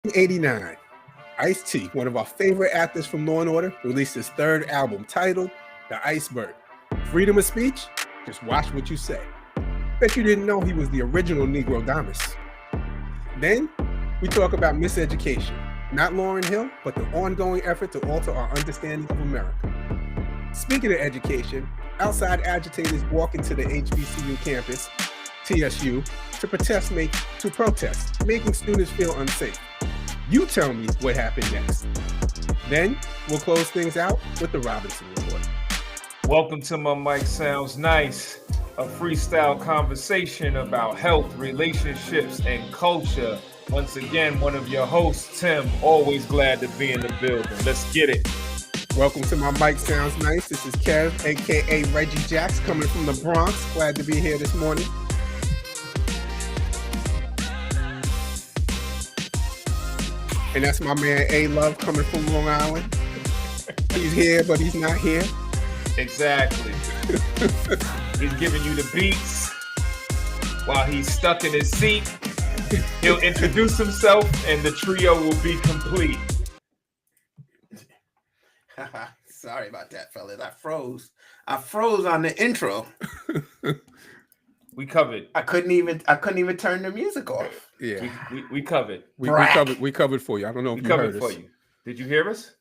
1989, Ice-T, one of our favorite actors from Law and Order, released his third album titled The Iceberg. Freedom of speech? Just watch what you say. Bet you didn't know he was the original Negro Damas. Then, we talk about miseducation. Not Lauryn Hill, but the ongoing effort to alter our understanding of America. Speaking of education, outside agitators walk into the HBCU campus, TSU, to protest, making students feel unsafe. You tell me what happened next. Then, we'll close things out with the Robinson Report. Welcome to My Mic Sounds Nice, a freestyle conversation about health, relationships, and culture. Once again, one of your hosts, Tim, always glad to be in the building. Let's get it. Welcome to My Mic Sounds Nice. This is Kev, aka Reggie Jacks, coming from the Bronx. Glad to be here this morning. And that's my man A-Love coming from Long Island. He's here, but he's not here. Exactly. He's giving you the beats while he's stuck in his seat. He'll introduce himself and the trio will be complete. Sorry about that, fellas. I froze on the intro. We covered. I couldn't even turn the music off. Yeah. We covered. We covered for you. I don't know if you heard us. For you. Did you hear us?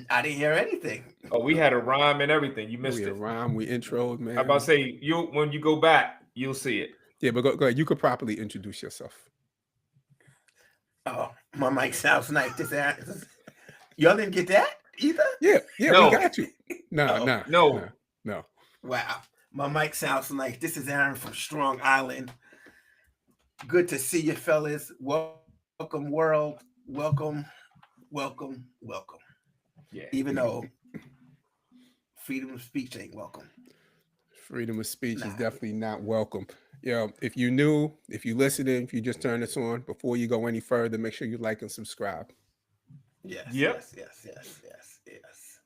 I didn't hear anything. Oh, we had a rhyme and everything. You missed it. We had a rhyme. We introed, man. I'm about to say, when you go back, you'll see it. Yeah, but go ahead. You could properly introduce yourself. Oh, my mic sounds nice. Y'all didn't get that either? Yeah, no. We got you. No. Wow. My mic sounds like this is Aaron from Strong Island. Good to see you, fellas. Welcome, world. Welcome. Yeah. Even though freedom of speech ain't welcome. Freedom of speech is definitely not welcome. If you listening, if you just turn this on, before you go any further, make sure you like and subscribe. Yes.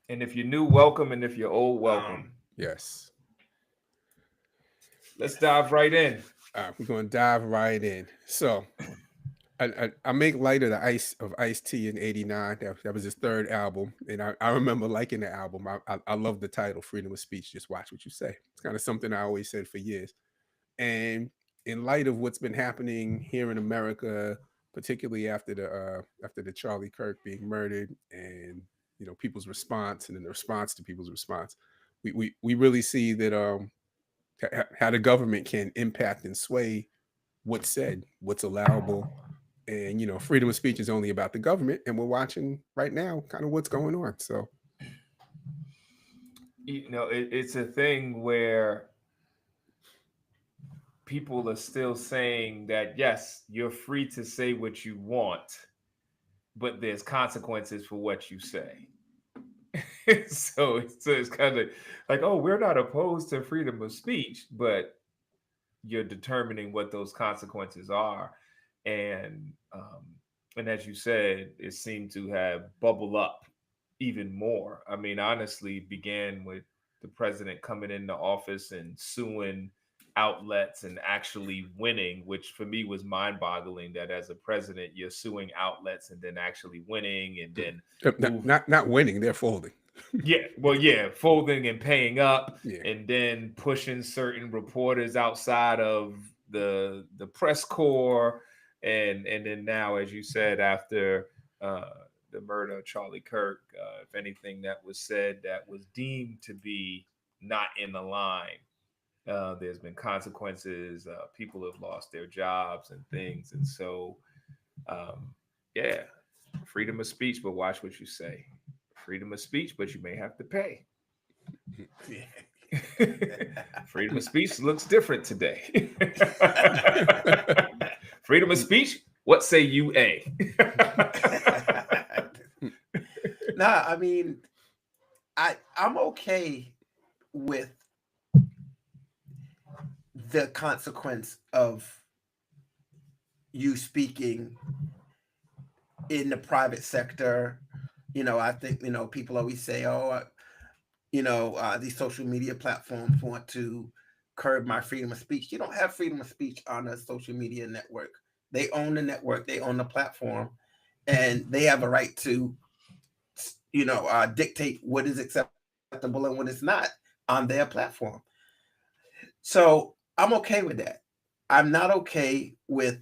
And if you're new, welcome. And if you're old, welcome. Yes. Let's dive right in. All right, we're going to dive right in. So, I make light of Ice-T in '89. That was his third album, and I remember liking the album. I love the title, "Freedom of Speech." Just watch what you say. It's kind of something I always said for years. And in light of what's been happening here in America, particularly after the Charlie Kirk being murdered, and people's response, and then the response to people's response, we really see that how the government can impact and sway what's said, what's allowable. And, freedom of speech is only about the government. And we're watching right now kind of what's going on. So, it's a thing where people are still saying that, yes, you're free to say what you want, but there's consequences for what you say. So it's kind of like, oh, we're not opposed to freedom of speech, but you're determining what those consequences are. And as you said, it seemed to have bubbled up even more. I mean, honestly, began with the president coming into office and suing outlets and actually winning, which for me was mind-boggling, that as a president you're suing outlets and then actually winning, and then not winning, they're folding. Folding and paying up, and then pushing certain reporters outside of the press corps, and then now, as you said, after the murder of Charlie Kirk, if anything that was said that was deemed to be not in the line, there's been consequences. People have lost their jobs and things. And so, freedom of speech, but watch what you say. Freedom of speech, but you may have to pay. Freedom of speech looks different today. Freedom of speech, what say you, A? Nah, I mean, I'm okay with the consequence of you speaking in the private sector. I think, people always say, these social media platforms want to curb my freedom of speech. You don't have freedom of speech on a social media network. They own the network, they own the platform. and they have a right to, dictate what is acceptable and what is not on their platform. So I'm okay with that. I'm not okay with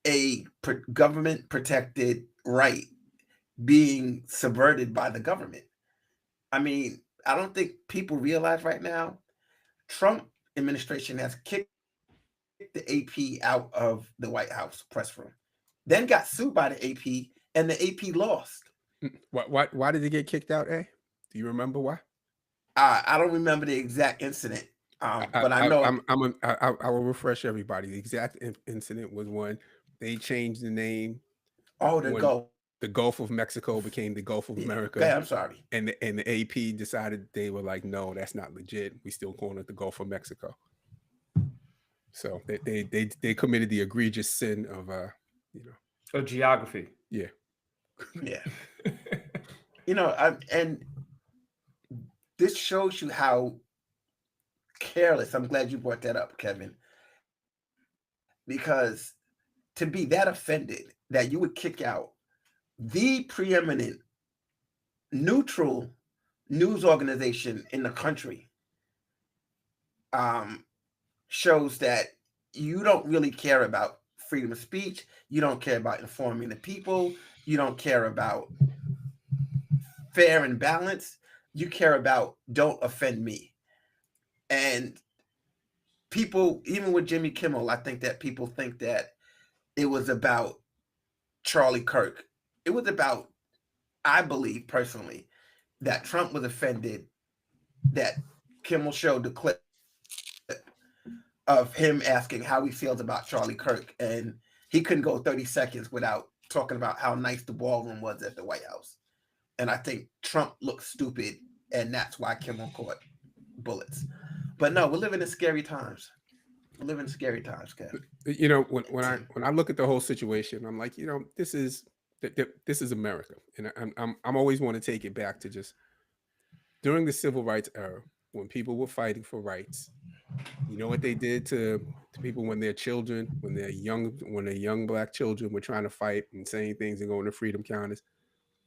a government protected right being subverted by the government. I mean, I don't think people realize right now Trump administration has kicked the AP out of the White House press room, then got sued by the AP, and the AP lost. Why did they get kicked out? Do you remember why? I don't remember the exact incident, but I I know. I will refresh everybody. The exact incident was when they changed the name Oh, the when Gulf. the Gulf of Mexico became the Gulf of Yeah. Okay, America, I'm sorry. and the AP decided they were like, no, that's not legit. We still calling it the Gulf of Mexico. So they committed the egregious sin of you know Or geography. yeah. Yeah. And this shows you how careless. I'm glad you brought that up, Kevin, because to be that offended that you would kick out the preeminent neutral news organization in the country, um, shows that you don't really care about freedom of speech. You don't care about informing the people. You don't care about fair and balanced. You care about don't offend me. And people, even with Jimmy Kimmel, I think that people think that it was about Charlie Kirk. It was about, I believe personally, that Trump was offended that Kimmel showed the clip of him asking how he feels about Charlie Kirk, and he couldn't go 30 seconds without talking about how nice the ballroom was at the White House. And I think Trump looked stupid, and that's why Kimmel caught bullets. But no, we're living in scary times. We're living in scary times, Kev. When I look at the whole situation, I'm like, this is America, and I'm always want to take it back to just during the civil rights era when people were fighting for rights. You know what they did to people when they're children, when they're young black children were trying to fight and saying things and going to freedom counters.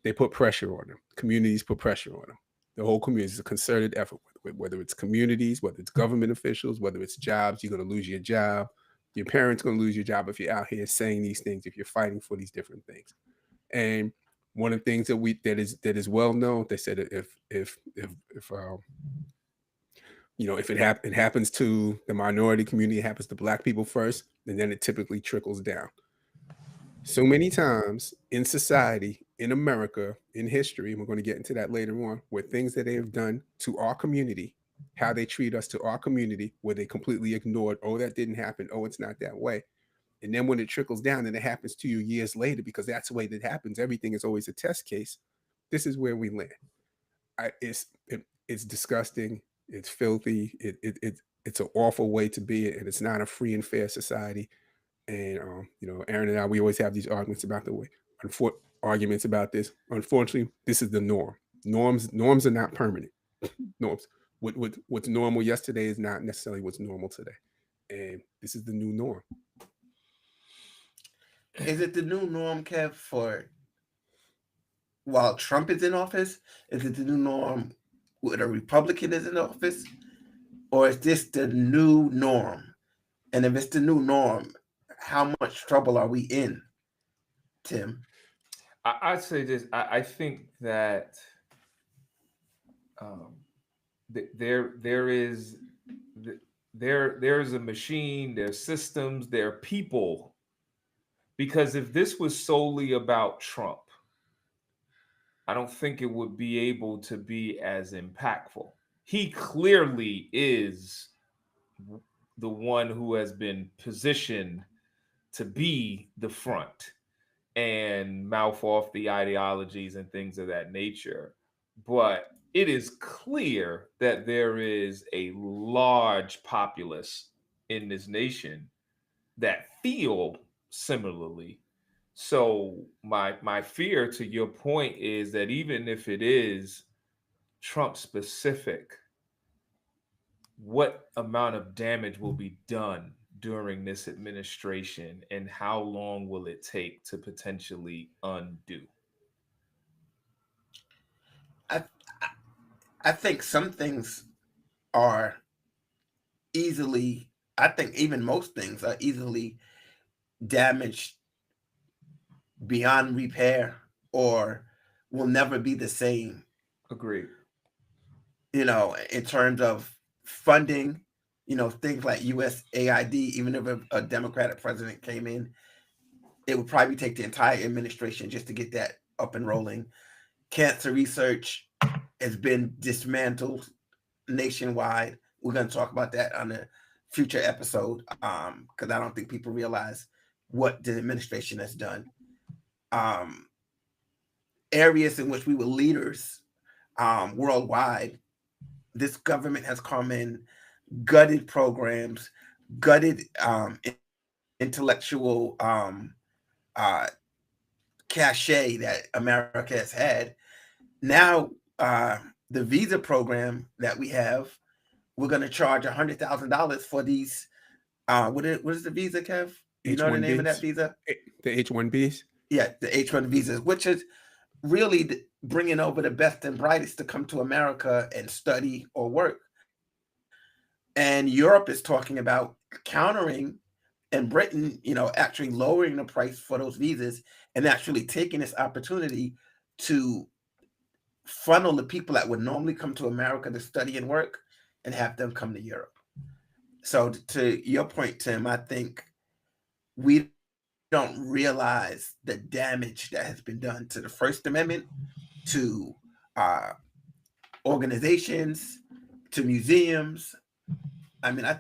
They put pressure on them. Communities put pressure on them. The whole community is a concerted effort, whether it's communities, whether it's government officials, whether it's jobs. You're going to lose your job. Your parents going to lose your job if you're out here saying these things. If you're fighting for these different things, and one of the things that is well known, they said if if it happens to the minority community, it happens to black people first, and then it typically trickles down. So many times in society, in America, in history, and we're going to get into that later on, where things that they have done to our community, how they treat us to our community, where they completely ignored, oh, that didn't happen, oh, it's not that way. And then when it trickles down and it happens to you years later, because that's the way that happens, everything is always a test case. This is where we land. It's disgusting. It's filthy. It's an awful way to be, and it's not a free and fair society. And Aaron and I, we always have these arguments about this. Unfortunately, this is the norm. Norms are not permanent. Norms. What's normal yesterday is not necessarily what's normal today, and this is the new norm. Is it the new norm, Kev, for while Trump is in office? Is it the new norm when a Republican is in office? Or is this the new norm? And if it's the new norm, how much trouble are we in, Tim? I'd say this. I think that um, there is there's a machine, there's systems, there are people. Because if this was solely about Trump, I don't think it would be able to be as impactful. He clearly is the one who has been positioned to be the front and mouth off the ideologies and things of that nature. But it is clear that there is a large populace in this nation that feel similarly. So my fear, to your point, is that even if it is Trump specific, what amount of damage will be done during this administration, and how long will it take to potentially undo? I I think some things are easily. I think even most things are easily damaged beyond repair or will never be the same. Agreed. In terms of funding, things like USAID, even if a Democratic president came in, it would probably take the entire administration just to get that up and rolling. Cancer research has been dismantled nationwide. We're going to talk about that on a future episode because I don't think people realize what the administration has done. Um, Areas in which we were leaders worldwide, this government has come in, gutted programs, gutted intellectual cachet that America has had. Now, the visa program that we have, we're going to charge $100,000 for these. What is the visa, Kev? You know the name of that H1Bs, visa? the H1Bs. Yeah, the H1 visas, which is really bringing over the best and brightest to come to America and study or work. And Europe is talking about countering, and Britain, actually lowering the price for those visas and actually taking this opportunity to funnel the people that would normally come to America to study and work and have them come to Europe. So to your point, Tim, I think we don't realize the damage that has been done to the First Amendment, to uh, organizations, to museums. I mean, I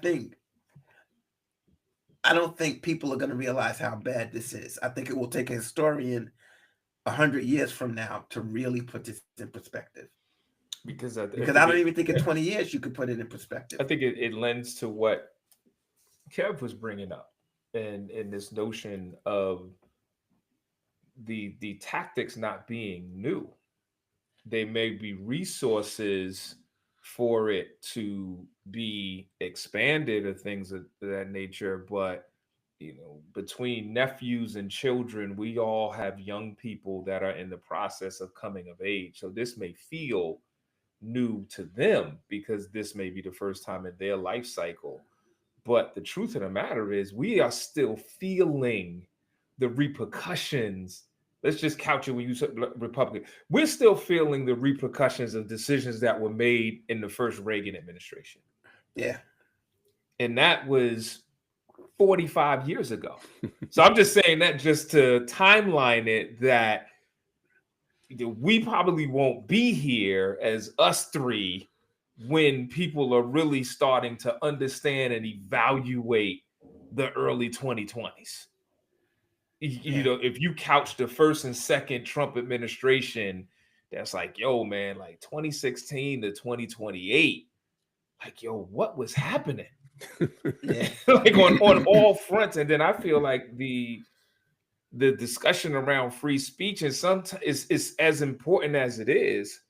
don't think people are going to realize how bad this is. I think it will take a historian 100 years from now to really put this in perspective. Because Because I don't even think in 20 years you could put it in perspective. I think it lends to what Kev was bringing up, and this notion of the tactics not being new. They may be resources for it to be expanded or things of that nature, but between nephews and children, we all have young people that are in the process of coming of age. So this may feel new to them because this may be the first time in their life cycle. But the truth of the matter is, we are still feeling the repercussions. Let's just couch it when you said Republican. We're still feeling the repercussions of decisions that were made in the first Reagan administration. Yeah. And that was 45 years ago. So I'm just saying that just to timeline it, that we probably won't be here as us three when people are really starting to understand and evaluate the early 2020s. If you couch the first and second Trump administration, that's like, yo, man, like 2016 to 2028, like, yo, what was happening? Like on all fronts. And then I feel like the discussion around free speech and sometimes is as important as it is.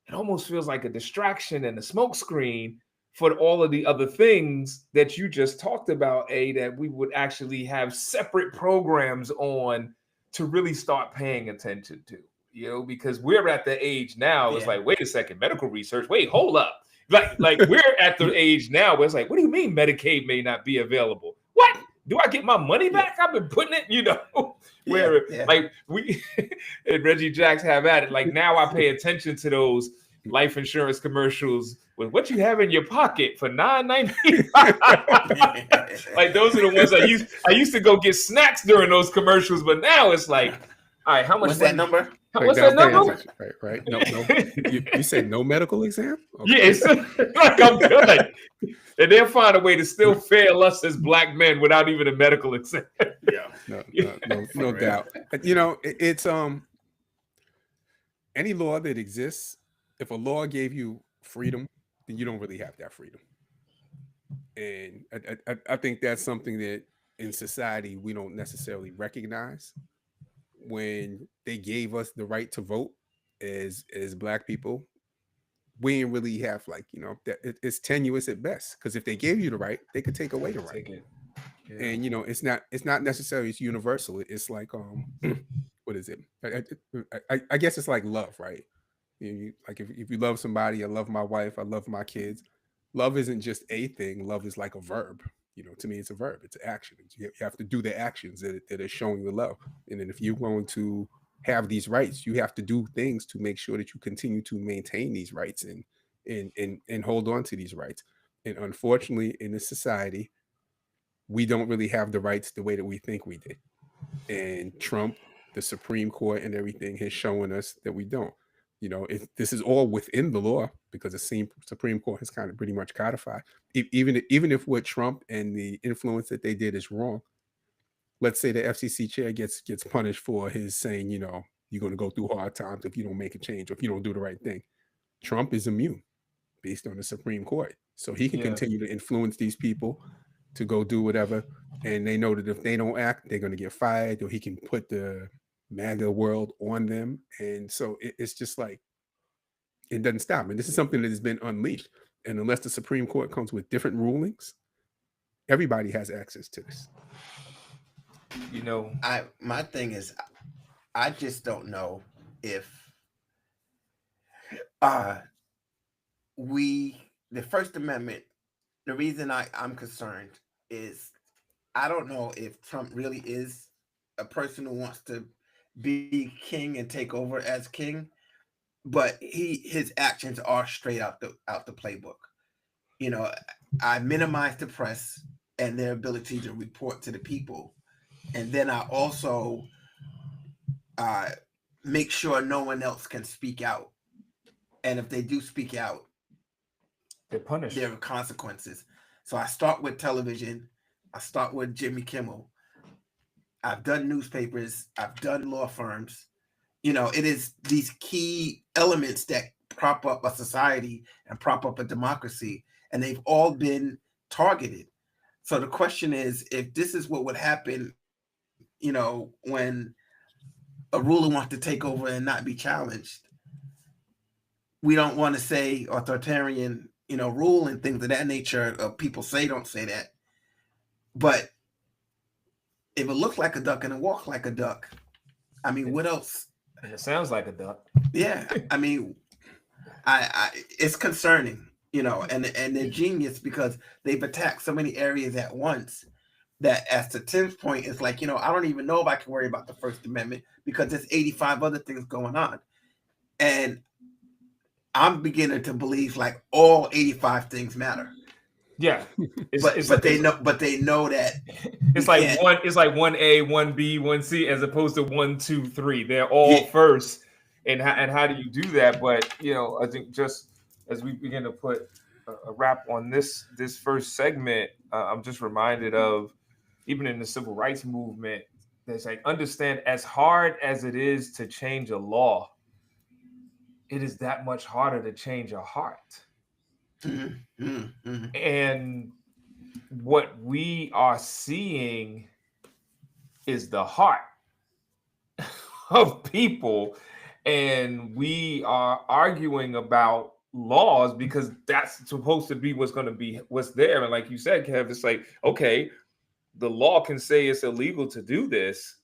It almost feels like a distraction and a smokescreen for all of the other things that you just talked about, that we would actually have separate programs on to really start paying attention to, because we're at the age now, it's like, wait a second, medical research, wait, hold up. Like we're at the age now where it's like, what do you mean Medicaid may not be available? What? Do I get my money back? I've been putting it, where like we and Reggie Jacks have at it. Like now I pay attention to those life insurance commercials with what you have in your pocket for $9.95. Like those are the ones I used to go get snacks during those commercials, but now it's like, all right, how much? What's that number? What's that number? Right. No. You said no medical exam? Okay. Yes. Like I'm good. And they'll find a way to still fail us as Black men without even a medical exam. No doubt. It's any law that exists. If a law gave you freedom, then you don't really have that freedom. And I think that's something that in society we don't necessarily recognize. When they gave us the right to vote as Black people, we didn't really have that it's tenuous at best. Because if they gave you the right, they could take away the right. Yeah. And it's not necessarily it's universal. It's like what is it? I guess it's like love, right? Like if you love somebody, I love my wife, I love my kids. Love isn't just a thing. Love is like a verb. To me, it's a verb. It's an action. You have to do the actions that are showing the love. And then if you're going to have these rights, you have to do things to make sure that you continue to maintain these rights and hold on to these rights. And unfortunately, in this society, we don't really have the rights the way that we think we did. And Trump, the Supreme Court, and everything has shown us that we don't. This is all within the law because the same Supreme Court has kind of pretty much codified. Even if what Trump and the influence that they did is wrong, let's say the FCC chair gets punished for his saying, you're going to go through hard times if you don't make a change or if you don't do the right thing. Trump is immune based on the Supreme Court, so he can Yeah. continue to influence these people to go do whatever. And they know that if they don't act, they're going to get fired, or he can put the MAGA world on them. And so it's just like, it doesn't stop. And this is something that has been unleashed. And unless the Supreme Court comes with different rulings, everybody has access to this. My thing is, I just don't know if the First Amendment, the reason I'm concerned is I don't know if Trump really is a person who wants to be king and take over as king, but his actions are straight out the playbook. I minimize the press and their ability to report to the people, and then I also make sure no one else can speak out. And if they do speak out, They're punished. there are consequences. So I start with television. I start with Jimmy Kimmel. I've done newspapers. I've done law firms. It is these key elements that prop up a society and prop up a democracy, and they've all been targeted. So the question is, if this is what would happen, when a ruler wants to take over and not be challenged, we don't want to say authoritarian, rule and things of that nature. People don't say that. But if it looks like a duck and it walks like a duck, I mean, what else? And it sounds like a duck. Yeah, I mean, it's concerning, and they're genius because they've attacked so many areas at once that, as to Tim's point, it's like, I don't even know if I can worry about the First Amendment because there's 85 other things going on. And I'm beginning to believe like all 85 things matter. Yeah, but they know that it's like it's like 1A, 1B, 1C as opposed to 1, 2, 3. They're all first, and how do you do that? But I think just as we begin to put a wrap on this first segment, I'm just reminded of even in the civil rights movement, there's like understand as hard as it is to change a law, it is that much harder to change a heart. And what we are seeing is the heart of people, and we are arguing about laws because that's supposed to be what's there. And like you said, Kev, it's like, okay, the law can say it's illegal to do this,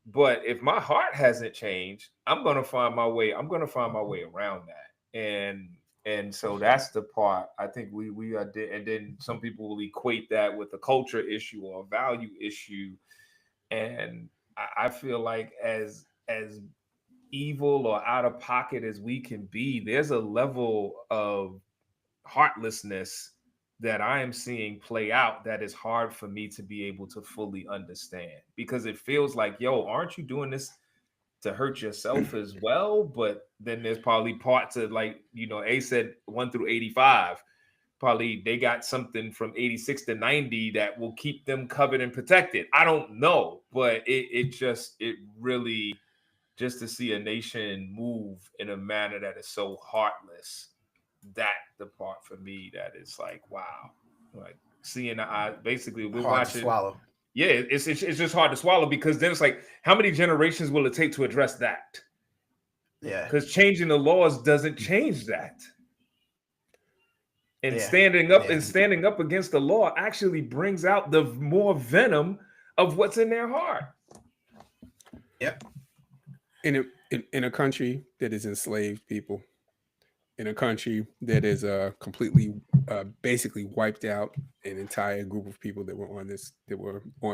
but if my heart hasn't changed, I'm going to find my way around that. And so that's the part I think we are, and then some people will equate that with a culture issue or a value issue. And I feel like as evil or out of pocket as we can be, there's a level of heartlessness that I am seeing play out that is hard for me to be able to fully understand, because it feels like, yo, aren't you doing this to hurt yourself as well? But then there's probably parts of, like, A said 1 through 85, probably they got something from 86 to 90 that will keep them covered and protected. I don't know, but it really, just to see a nation move in a manner that is so heartless, that the part for me that is like, wow, like seeing the eyes, basically we're hard watching. To swallow. Yeah, it's just hard to swallow, because then it's like, how many generations will it take to address that? Yeah, because changing the laws doesn't change that. And Yeah. standing up against the law actually brings out the more venom of what's in their heart. Yep. In a country that has enslaved people, in a country that is completely basically wiped out an entire group of people that were on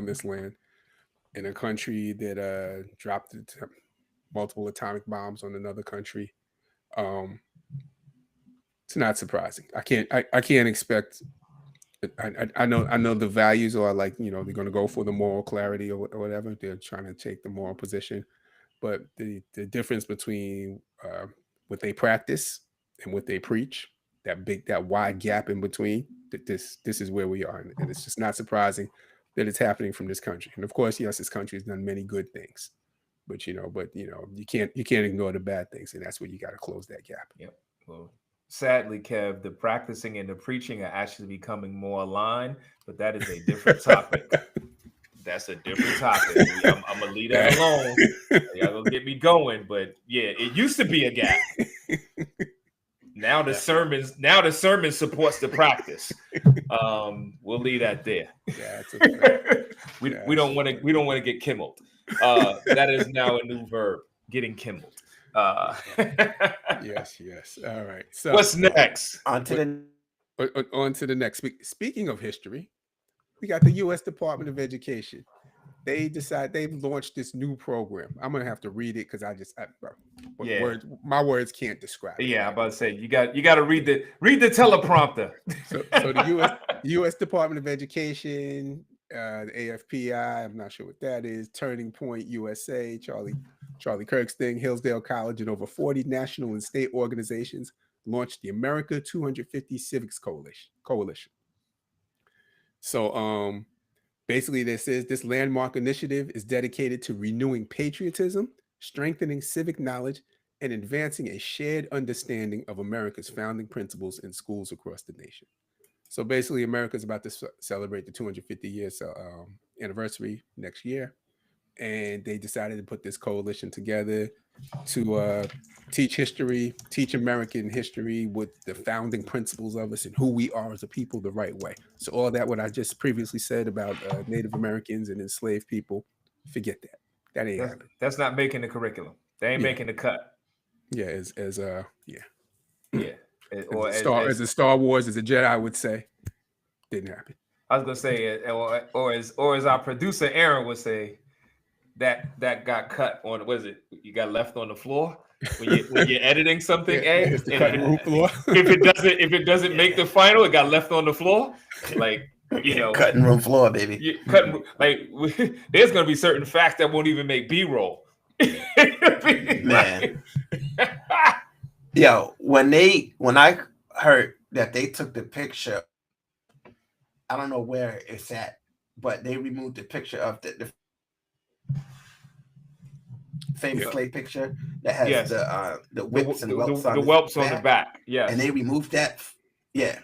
this land, in a country that dropped multiple atomic bombs on another country. Um, it's not surprising. I can't expect. I know the values are like, you know, they're going to go for the moral clarity or whatever. They're trying to take the moral position, but the difference between what they practice and what they preach, that wide gap in between, that this is where we are, and it's just not surprising that it's happening from this country. And of course, yes, this country has done many good things, but you can't ignore the bad things, and that's where you got to close that gap. Yep. Well, sadly, Kev, the practicing and the preaching are actually becoming more aligned, but that is a different topic. That's a different topic. I'm gonna leave that alone. Y'all gonna get me going, but yeah, it used to be a gap. Now the sermon supports the practice. We'll leave that there. Yeah, it's a we don't want to get kimmeled. That is now a new verb, getting kimmeled. Yes. All right. So what's next? On to the next. Speaking of history, we got the U.S. Department of Education. They've launched this new program. I'm gonna have to read it because my words can't describe it. Yeah, I'm about to say you got to read the teleprompter. So the U.S. Department of Education, the AFPI, I'm not sure what that is. Turning Point USA, Charlie Kirk's thing, Hillsdale College, and over 40 national and state organizations launched the America 250 Civics Coalition. So basically, this landmark initiative is dedicated to renewing patriotism, strengthening civic knowledge, and advancing a shared understanding of America's founding principles in schools across the nation. So basically, America is about to celebrate the 250 years anniversary next year, and they decided to put this coalition together to teach American history with the founding principles of us and who we are as a people the right way. So all that what I just previously said about Native Americans and enslaved people, forget that. That ain't happening. That's not making the curriculum. They ain't making the cut. Yeah, Or as a Star Wars, as a Jedi would say, didn't happen. I was gonna say, or as our producer Aaron would say, that got cut on. What is it? You got left on the floor when you're editing something. It's the cutting room floor. If it doesn't make the final, it got left on the floor. Like, cutting room floor, baby. There's gonna be certain facts that won't even make B-roll. Man. Yo, when I heard that they took the picture, I don't know where it's at, but they removed the picture of the famous slave picture that has the whips and whelps on the whelps on the back. Yeah, and they removed that. Yeah,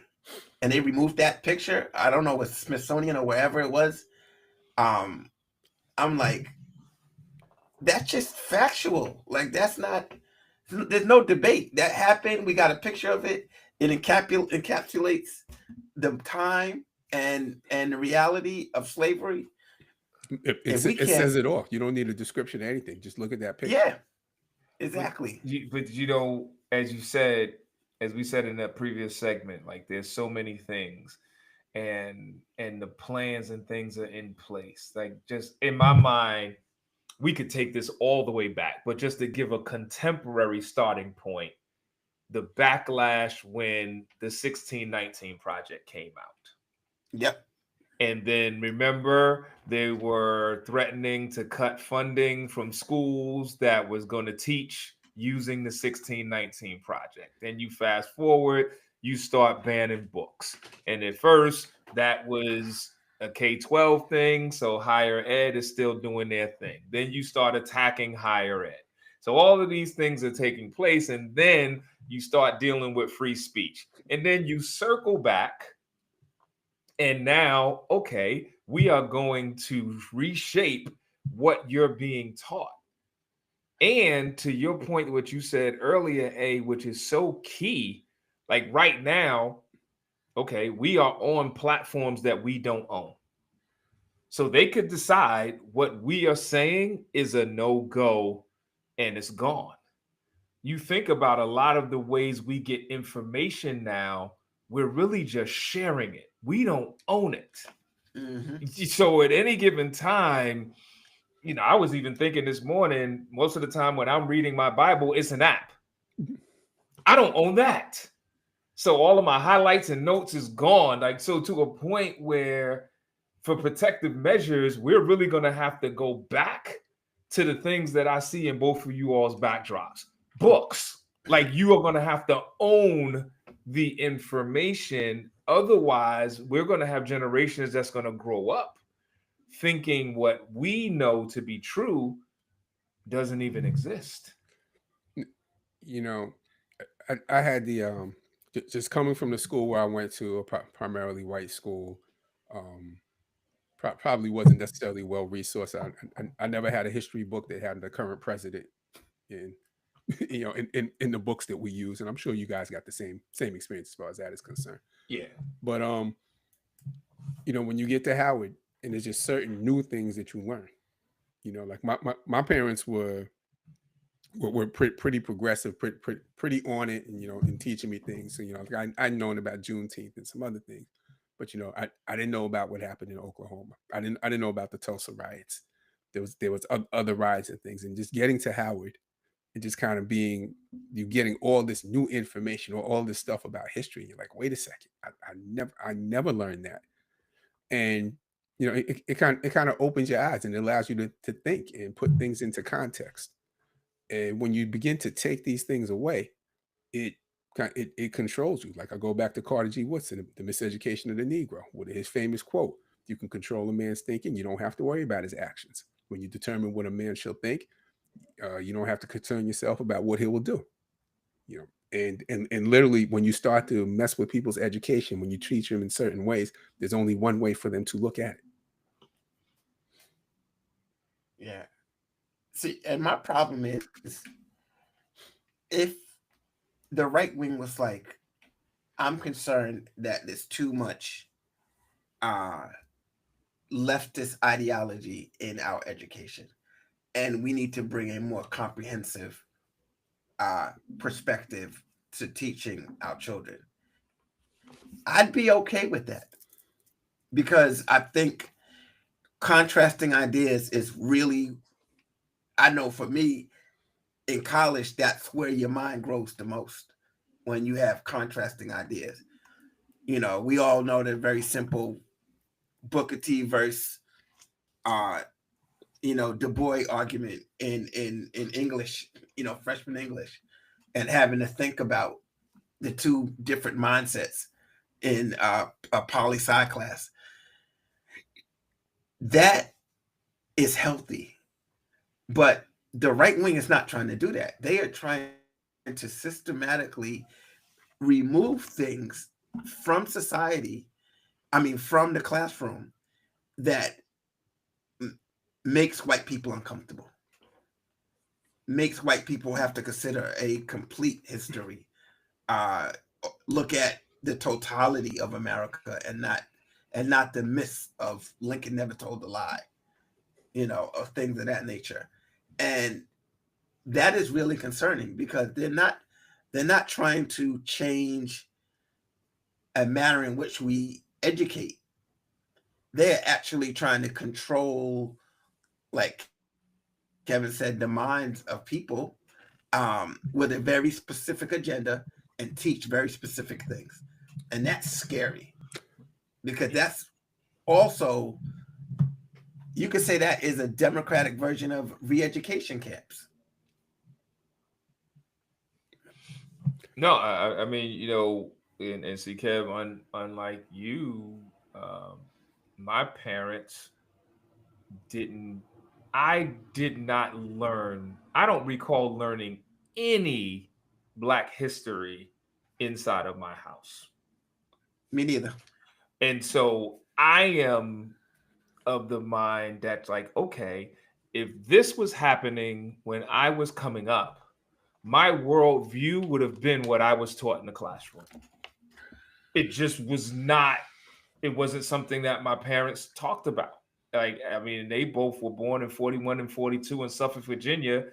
and they removed that picture. I don't know, with Smithsonian or wherever it was. I'm like, that's just factual. Like, that's not. There's no debate. That happened. We got a picture of it. It encapsulates the time and the reality of slavery. It says it all. You don't need a description of anything. Just look at that picture. Yeah, exactly. But as we said in that previous segment, like, there's so many things, and the plans and things are in place. Like, just in my mind, we could take this all the way back, but just to give a contemporary starting point, the backlash when the 1619 Project came out. Yep. And then remember, they were threatening to cut funding from schools that was going to teach using the 1619 Project. Then you fast forward, you start banning books. And at first, that was a K-12 thing, so higher ed is still doing their thing. Then you start attacking higher ed. So all of these things are taking place, and then you start dealing with free speech. And then you circle back, and now, okay, we are going to reshape what you're being taught. And to your point, what you said earlier, which is so key, like right now, Okay, we are on platforms that we don't own. So they could decide what we are saying is a no-go and it's gone. You think about a lot of the ways we get information now, we're really just sharing it. We don't own it. Mm-hmm. So at any given time, I was even thinking this morning, most of the time when I'm reading my Bible, it's an app. I don't own that. So all of my highlights and notes is gone. Like, so to a point where for protective measures, we're really going to have to go back to the things that I see in both of you all's backdrops. Books. Like, you are going to have to own the information. Otherwise, we're going to have generations that's going to grow up thinking what we know to be true doesn't even exist. You know, I had the just coming from the school where I went to, a primarily white school. Um, Probably wasn't necessarily well resourced. I never had a history book that had the current president in, in the books that we use, and I'm sure you guys got the same experience as far as that is concerned. Yeah. But when you get to Howard, and there's just certain new things that you learn. Like my parents were pretty progressive, pretty on it, and in teaching me things. So like I'd known about Juneteenth and some other things, but I didn't know about what happened in Oklahoma. I didn't know about the Tulsa riots. There was other riots and things, and just getting to Howard and just kind of you getting all this new information or all this stuff about history. You're like, wait a second, I never learned that, and it kind of opens your eyes and it allows you to think and put things into context. And when you begin to take these things away, it it controls you. Like I go back to Carter G. Woodson, the Miseducation of the Negro, with his famous quote: "You can control a man's thinking. You don't have to worry about his actions. When you determine what a man shall think, you don't have to concern yourself about what he will do." And literally, when you start to mess with people's education, when you treat them in certain ways, there's only one way for them to look at it. Yeah. See, and my problem is if the right wing was like, I'm concerned that there's too much uh leftist ideology in our education, and we need to bring a more comprehensive perspective to teaching our children, I'd be okay with that, because I think contrasting ideas is really, I know for me in college, that's where your mind grows the most, when you have contrasting ideas. We all know the very simple Booker T verse, uh, Du Bois argument in English, freshman English, and having to think about the two different mindsets in a poli sci class. That is healthy, but the right wing is not trying to do that. They are trying to systematically remove things from society, from the classroom, that makes white people uncomfortable, makes white people have to consider a complete history, uh, look at the totality of America, and not the myths of Lincoln never told a lie, of things of that nature. And that is really concerning, because they're not trying to change a manner in which we educate. They're actually trying to control, like Kevin said, the minds of people, with a very specific agenda, and teach very specific things. And that's scary, because that's also, you could say that is a democratic version of re-education camps. No, I mean, and see, Kev, unlike you, my parents didn't, I did not learn, I don't recall learning any Black history inside of my house. Me neither. And so I am of the mind that's like, okay, if this was happening when I was coming up, my worldview would have been what I was taught in the classroom. it just was not, it wasn't something that my parents talked about. Like, I mean, they both were born in 41 and 42 in Suffolk, Virginia,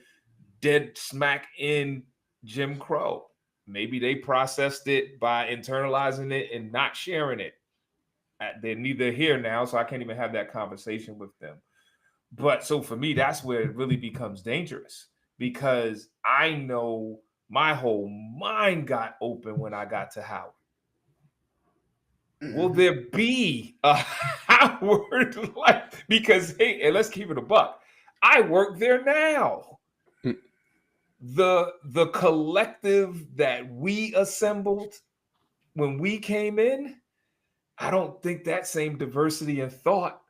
dead smack in Jim Crow. Maybe they processed it by internalizing it and not sharing it. They're neither here now, so I can't even have that conversation with them. But so for me, that's where it really becomes dangerous, because I know my whole mind got open when I got to Howard. Will there be a Howard life? Because hey, and let's keep it a buck. I work there now. Mm. The collective that we assembled when we came in, I don't think that same diversity in thought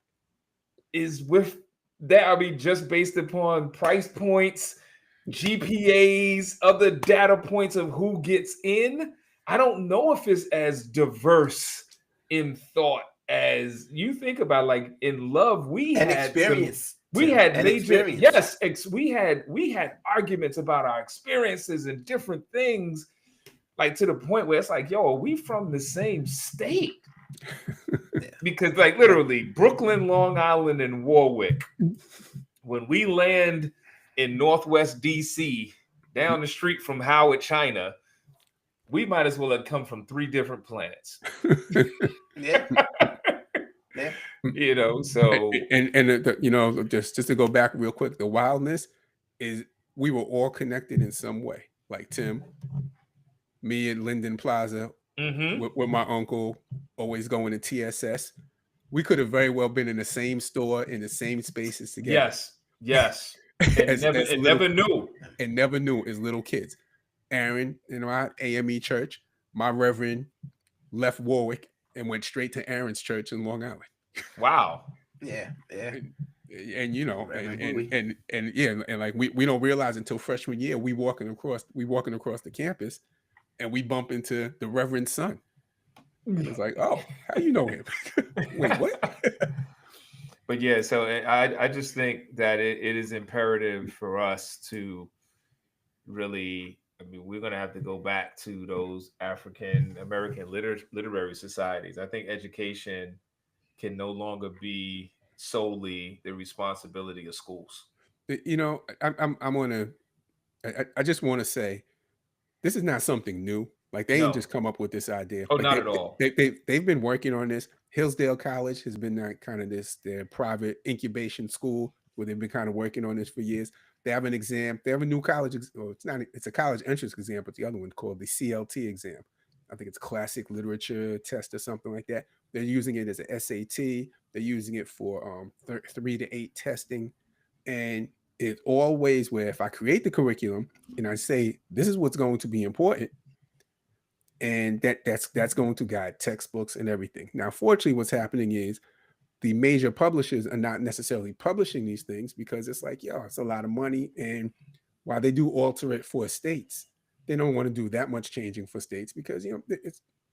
is with that. I mean, just based upon price points, GPAs, other data points of who gets in, I don't know if it's as diverse in thought as you think about. Like in love, we And had experience. we had And major experience. yes, we had arguments about our experiences and different things, like to the point where it's like, yo, are we from the same state? Yeah. Because like literally Brooklyn, Long Island, and Warwick, when we land in Northwest DC down the street from Howard, China, we might as well have come from 3 different planets. Yeah. Yeah. You know, so and you know, just to go back real quick, the wildness is we were all connected in some way. Like Tim, me at Linden Plaza with my uncle, always going to TSS. We could have very well been in the same store in the same spaces together. Yes. And never knew. And never knew as little kids. Aaron in my AME church, my reverend left Warwick and went straight to Aaron's church in Long Island. Wow. Yeah. Yeah. And you know, and yeah, and like we don't realize until freshman year we walking across the campus, and we bump into the Reverend's son. It's like, oh, how you know him? Wait, what? But yeah, so I just think that it is imperative for us to really, I mean, we're going to have to go back to those African American literary societies. I think education can no longer be solely the responsibility of schools. You know, I just want to say, this is not something new. Like they ain't just come up with this idea. Oh, Like not at all. They've been working on this. Hillsdale College has been that kind of their private incubation school where they've been kind of working on this for years. They have an exam. They have a new college. It's a college entrance exam, but the other one called the CLT exam. I think it's classic literature test or something like that. They're using it as an SAT. They're using it for 3 to 8 testing, and it's always where if I create the curriculum and I say this is what's going to be important, and that's going to guide textbooks and everything. Now, fortunately, what's happening is the major publishers are not necessarily publishing these things because it's like, yo, it's a lot of money. And while they do alter it for states, they don't want to do that much changing for states because, you know,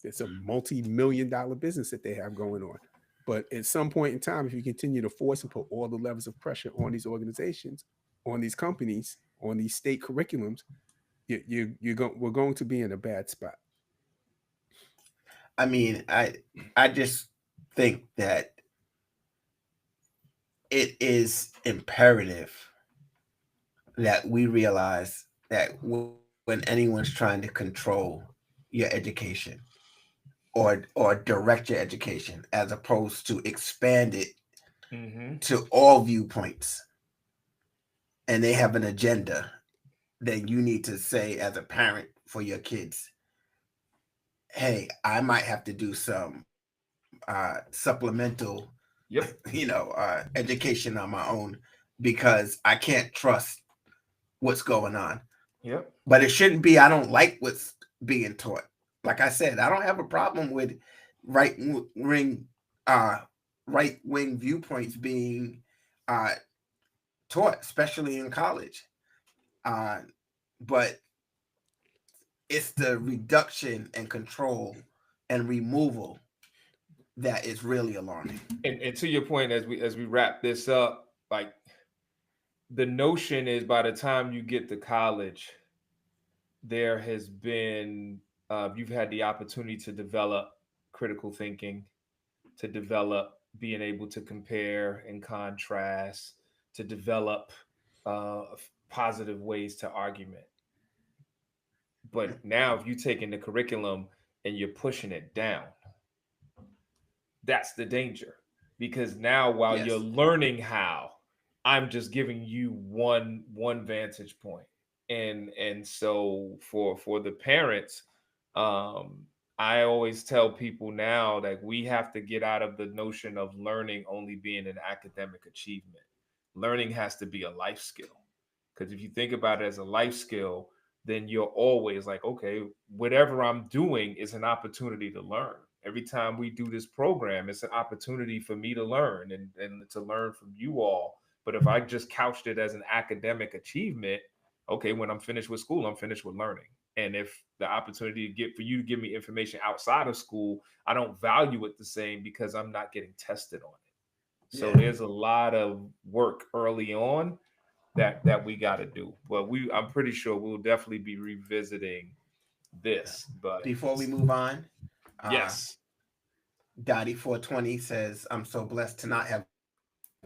it's a multi-million-dollar business that they have going on. But at some point in time, if you continue to force and put all the levels of pressure on these organizations, on these companies, on these state curriculums, we're going to be in a bad spot. I mean, I just think that it is imperative that we realize that when anyone's trying to control your education or direct your education as opposed to expand it to all viewpoints, and they have an agenda, then you need to say as a parent for your kids, hey, I might have to do some supplemental education on my own because I can't trust what's going on. Yep. But it shouldn't be I don't like what's being taught. Like I said, I don't have a problem with right wing viewpoints being taught, especially in college. But it's the reduction and control and removal that is really alarming. And to your point, as we wrap this up, like the notion is by the time you get to college, there has been you've had the opportunity to develop critical thinking, to develop being able to compare and contrast, to develop positive ways to argument. But now, if you take in the curriculum and you're pushing it down, that's the danger. Because now, while you're Yes. learning how, I'm just giving you one vantage point. And so for the parents, um, I always tell people now that we have to get out of the notion of learning only being an academic achievement. Learning has to be a life skill. Because if you think about it as a life skill, then you're always like, okay, whatever I'm doing is an opportunity to learn. Every time we do this program, it's an opportunity for me to learn and to learn from you all. But if I just couched it as an academic achievement, okay, when I'm finished with school, I'm finished with learning. And if the opportunity to get for you to give me information outside of school, I don't value it the same because I'm not getting tested on it. So Yeah. there's a lot of work early on that we got to do. But I'm pretty sure we'll definitely be revisiting this. But Before we move on, yes, Dottie 420 says, I'm so blessed to not have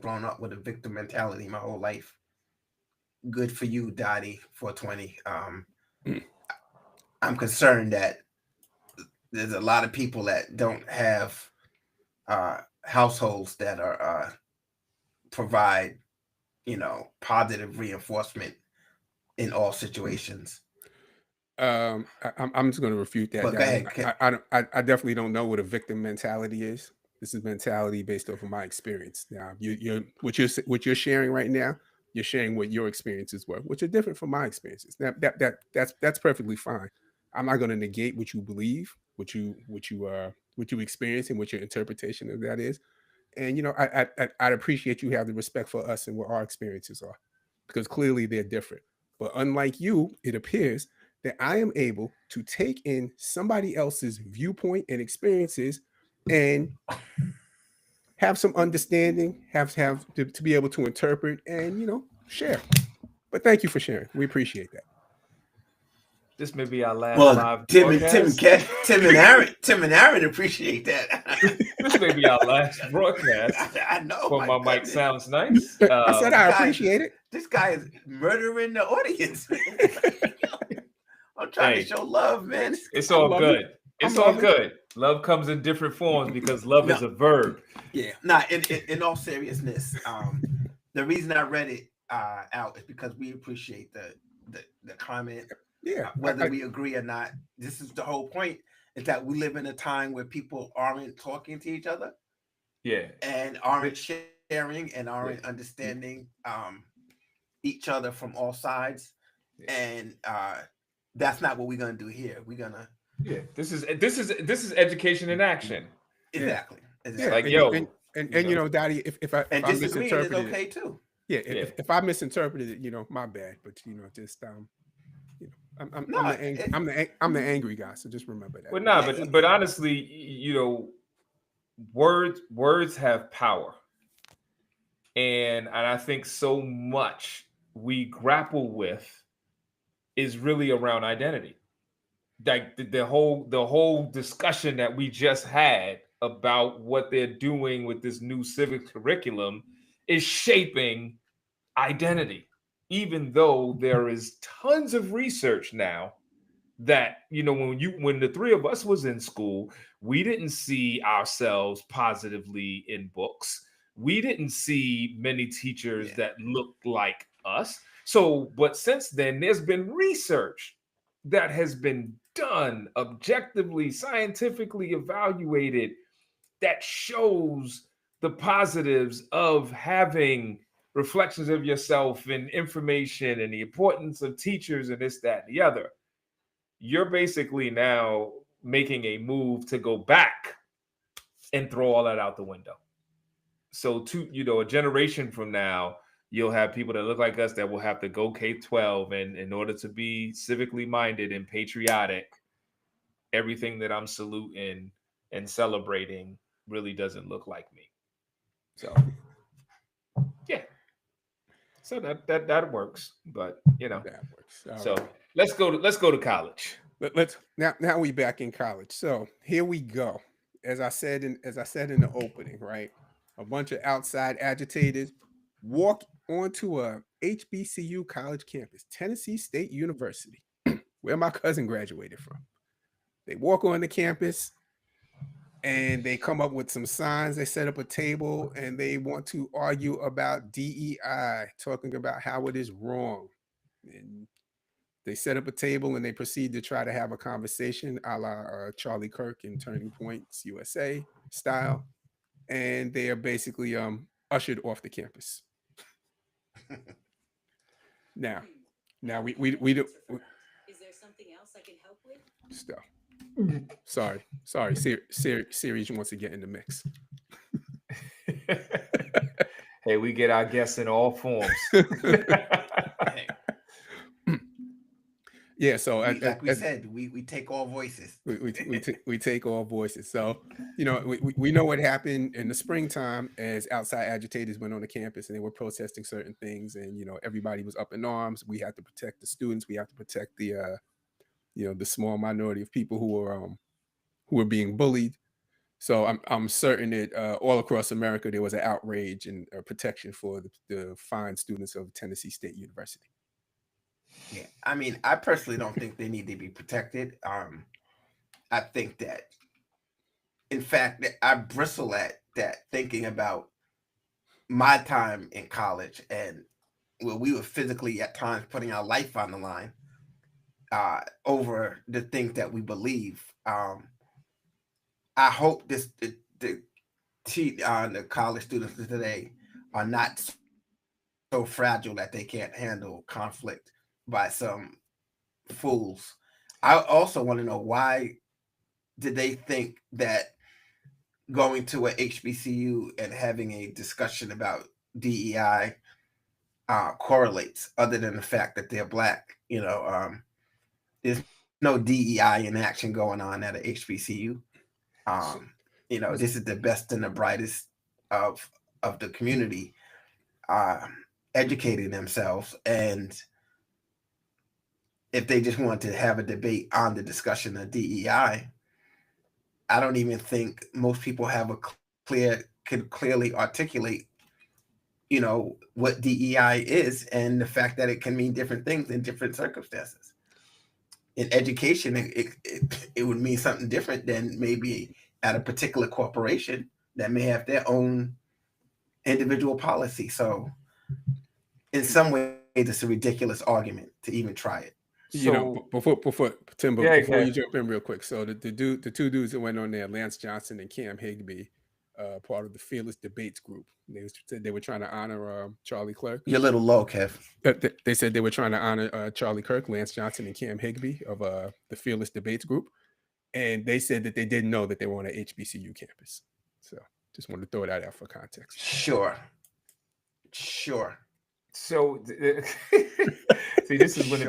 grown up with a victim mentality my whole life. Good for you, Dottie 420. I'm concerned that there's a lot of people that don't have households that are provide, positive reinforcement in all situations. I'm just going to refute that. But go ahead. I definitely don't know what a victim mentality is. This is mentality based off of my experience. Now, what you're sharing right now, you're sharing what your experiences were, which are different from my experiences. Now, that's perfectly fine. I'm not going to negate what you believe, what you experience, and what your interpretation of that is. And I'd appreciate you have the respect for us and what our experiences are, because clearly they're different. But unlike you, it appears that I am able to take in somebody else's viewpoint and experiences and have some understanding, have to be able to interpret and share. But thank you for sharing. We appreciate that. this may be our last Well, live Tim broadcast. and Aaron appreciate that. This may be our last broadcast. I know. For my mic sounds nice. I said I appreciate it. This guy is murdering the audience. I'm trying to show love, man. It's all good. It's all good. Love comes in different forms because love is a verb. Yeah. Nah, in all seriousness, the reason I read it out is because we appreciate the comment. Yeah. Whether we agree or not, this is the whole point, is that we live in a time where people aren't talking to each other. Yeah. And aren't sharing and aren't understanding each other from all sides. Yeah. And that's not what we're gonna do here. We're gonna this is education in action. Exactly. Yeah. Like and Daddy, if I misinterpreted is okay too. Yeah, if I misinterpreted it, my bad. But just I'm the angry guy, so just remember that. Well, but honestly, words have power, and I think so much we grapple with is really around identity. Like the whole discussion that we just had about what they're doing with this new civic curriculum is shaping identity, even though there is tons of research now that when the three of us was in school, we didn't see ourselves positively in books. We didn't see many teachers that looked like us. So, but since then, there's been research that has been done, objectively, scientifically evaluated, that shows the positives of having reflections of yourself and information and the importance of teachers and this, that, and the other. You're basically now making a move to go back and throw all that out the window. So a generation from now, you'll have people that look like us that will have to go K-12, and in order to be civically minded and patriotic, everything that I'm saluting and celebrating really doesn't look like me. So yeah. So that works, but that works. So let's go to college. Let's now we back in college. So here we go. as I said in the opening, right? A bunch of outside agitators walk onto a HBCU college campus, Tennessee State University, where my cousin graduated from. They walk on the campus and they come up with some signs. They set up a table and they want to argue about DEI, talking about how it is wrong. And they set up a table and they proceed to try to have a conversation a la Charlie Kirk in Turning Points USA style. And they are basically ushered off the campus. Now, now we do Is there something else I can help with? stuff. Sorry. Siri wants to get in the mix. Hey, we get our guests in all forms. Yeah, so like we said, we take all voices. we take all voices. So, we know what happened in the springtime as outside agitators went on the campus and they were protesting certain things, and everybody was up in arms. We have to protect the students. We have to protect the small minority of people who were being bullied. So I'm certain that all across America there was an outrage and protection for the fine students of Tennessee State University. Yeah, I mean, I personally don't think they need to be protected. I think that, in fact, that I bristle at that thinking about my time in college and where we were physically at times putting our life on the line over the things that we believe. I hope the college students of today are not so fragile that they can't handle conflict by some fools. I also want to know, why did they think that going to a HBCU and having a discussion about DEI correlates, other than the fact that they're black? There's no DEI in action going on at a HBCU. This is the best and the brightest of the community uh, educating themselves, and if they just want to have a debate on the discussion of DEI, I don't even think most people have can clearly articulate, what DEI is, and the fact that it can mean different things in different circumstances. In education, it would mean something different than maybe at a particular corporation that may have their own individual policy. So in some ways, it's a ridiculous argument to even try it. So Before Tim, yeah, before yeah. you jump in real quick. So the two dudes that went on there, Lance Johnson and Cam Higby, part of the Fearless Debates group. They said they were trying to honor Charlie Clerk. You're a little low, Kev. They said they were trying to honor Charlie Kirk, Lance Johnson, and Cam Higby of the Fearless Debates group, and they said that they didn't know that they were on a HBCU campus. So just wanted to throw that out for context. Sure. So see, this is when it